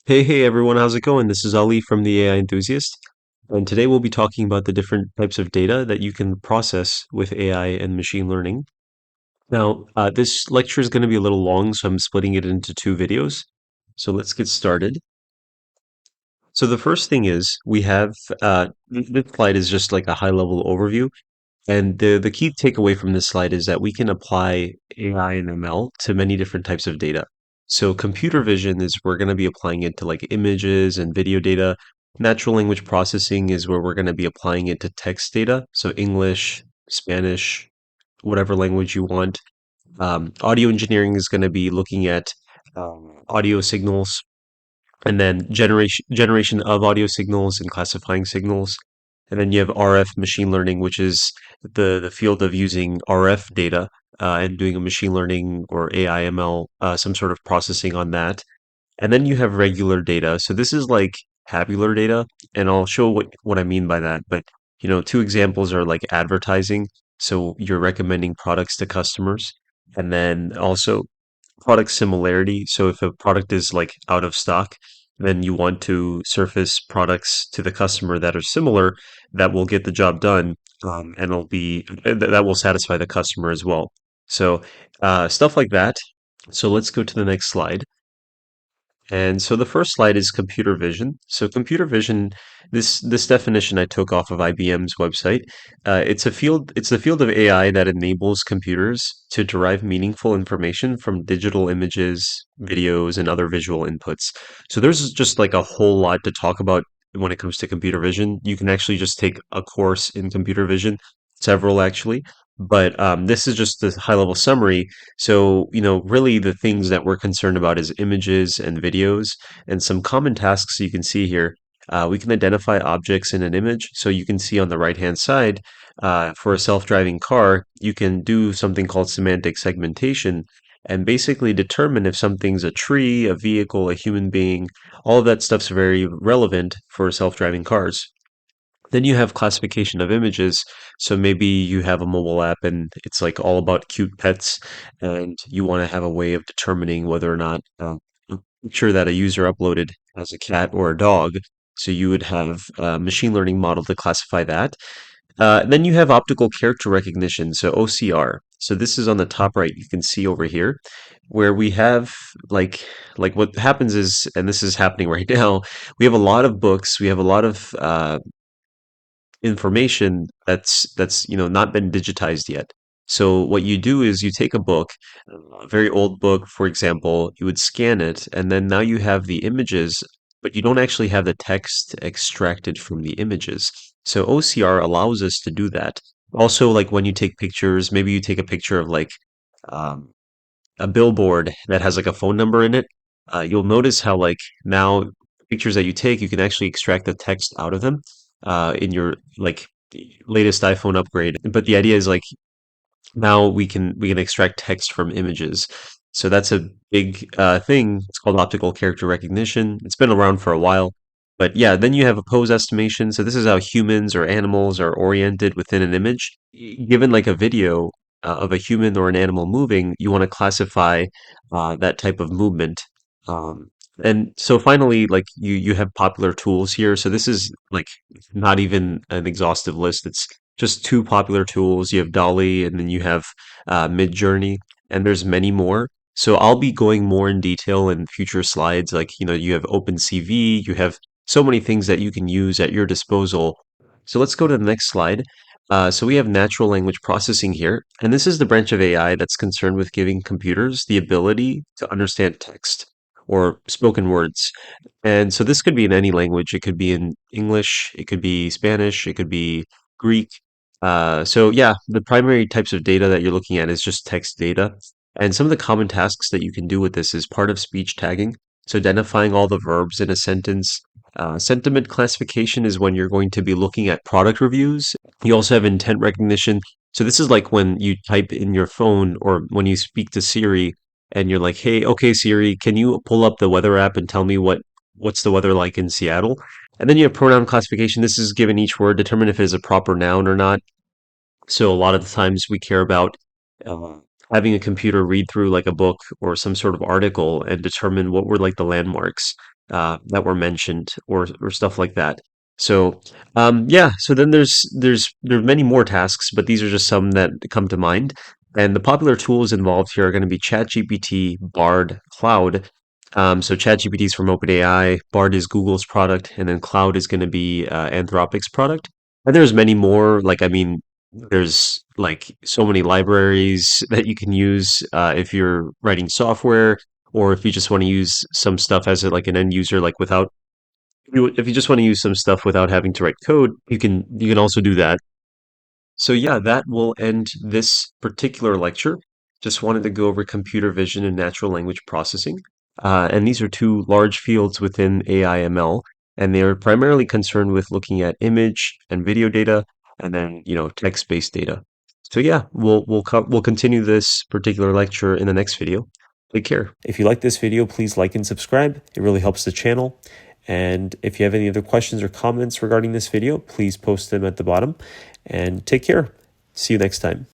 Hey everyone, how's it going? This is Ali from the AI Enthusiast, and today we'll be talking about the different types of data that you can process with AI and machine learning. Now, this lecture is going to be a little long, so I'm splitting it into two videos. So let's get started. So the first thing is we have this slide is just like a high level overview, and the key takeaway from this slide is that we can apply AI and ML to many different types of data. So computer vision is we're going to be applying it to like images and video data. Natural language processing is where we're going to be applying it to text data. So English, Spanish, whatever language you want. Audio engineering is going to be looking at audio signals and then generation of audio signals and classifying signals. And then you have RF machine learning, which is the field of using RF data and doing a machine learning or AI ML, some sort of processing on that. And then you have regular data. So this is like tabular data, and I'll show what I mean by that. But two examples are like advertising. So you're recommending products to customers, and then also product similarity. So if a product is like out of stock, then you want to surface products to the customer that are similar that will get the job done, and that will satisfy the customer as well. So stuff like that. So let's go to the next slide. And so the first slide is computer vision. So computer vision, this definition I took off of IBM's website. It's a field. It's the field of AI that enables computers to derive meaningful information from digital images, videos, and other visual inputs. So there's just like a whole lot to talk about when it comes to computer vision. You can actually just take a course in computer vision, several actually. But this is just the high level summary. So, really the things that we're concerned about is images and videos and some common tasks you can see here. We can identify objects in an image. So you can see on the right-hand side, for a self-driving car, you can do something called semantic segmentation and basically determine if something's a tree, a vehicle, a human being. All of that stuff's very relevant for self-driving cars. Then you have classification of images. So maybe you have a mobile app and it's like all about cute pets, and you want to have a way of determining whether or not a picture that a user uploaded as a cat or a dog. So you would have a machine learning model to classify that. Then you have optical character recognition, so OCR. So this is on the top right. You can see over here where we have like what happens is, and this is happening right now. We have a lot of books. We have a lot of information that's not been digitized yet. So what you do is you take a book, a very old book, for example, you would scan it, and then now you have the images, but you don't actually have the text extracted from the images. So OCR allows us to do that. Also, like when you take pictures, maybe you take a picture of like um, a billboard that has like a phone number in it. You'll notice how like now pictures that you take, you can actually extract the text out of them in your like latest iPhone upgrade. But the idea is like now we can extract text from images. So that's a big thing. It's called optical character recognition. It's been around for a while. But yeah, then you have a pose estimation. So this is how humans or animals are oriented within an image. Given like a video of a human or an animal moving, you want to classify that type of movement. Um, and so finally, like you have popular tools here. So this is like not even an exhaustive list. It's just two popular tools. You have Dolly and then you have Midjourney, and there's many more. So I'll be going more in detail in future slides. Like, you have OpenCV, you have so many things that you can use at your disposal. So let's go to the next slide. So we have natural language processing here, and this is the branch of AI that's concerned with giving computers the ability to understand text or spoken words. And so this could be in any language. It could be in English, it could be Spanish, it could be Greek. So yeah, the primary types of data that you're looking at is just text data. And some of the common tasks that you can do with this is part of speech tagging. So identifying all the verbs in a sentence. Sentiment classification is when you're going to be looking at product reviews. You also have intent recognition. So this is like when you type in your phone or when you speak to Siri and you're like, "Hey, okay, Siri, can you pull up the weather app and tell me what's the weather like in Seattle?" And then you have pronoun classification. This is given each word, determine if it is a proper noun or not. So a lot of the times we care about uh, having a computer read through like a book or some sort of article and determine what were like the landmarks. that were mentioned or stuff like that. So yeah, so then there's many more tasks, but these are just some that come to mind. And the popular tools involved here are going to be ChatGPT, Bard, Cloud. So ChatGPT is from OpenAI, Bard is Google's product, and then Cloud is going to be Anthropic's product. And there's many more. Like, I mean, there's like so many libraries that you can use if you're writing software, or if you just want to use some stuff as like an end user, like without if you just want to use some stuff without having to write code, you can also do that. So yeah, that will end this particular lecture. Just wanted to go over computer vision and natural language processing. And these are two large fields within AI ML, and they are primarily concerned with looking at image and video data, and then, text-based data. So yeah, we'll continue this particular lecture in the next video. Take care. If you like this video, please like and subscribe. It really helps the channel. And if you have any other questions or comments regarding this video, please post them at the bottom. And take care. See you next time.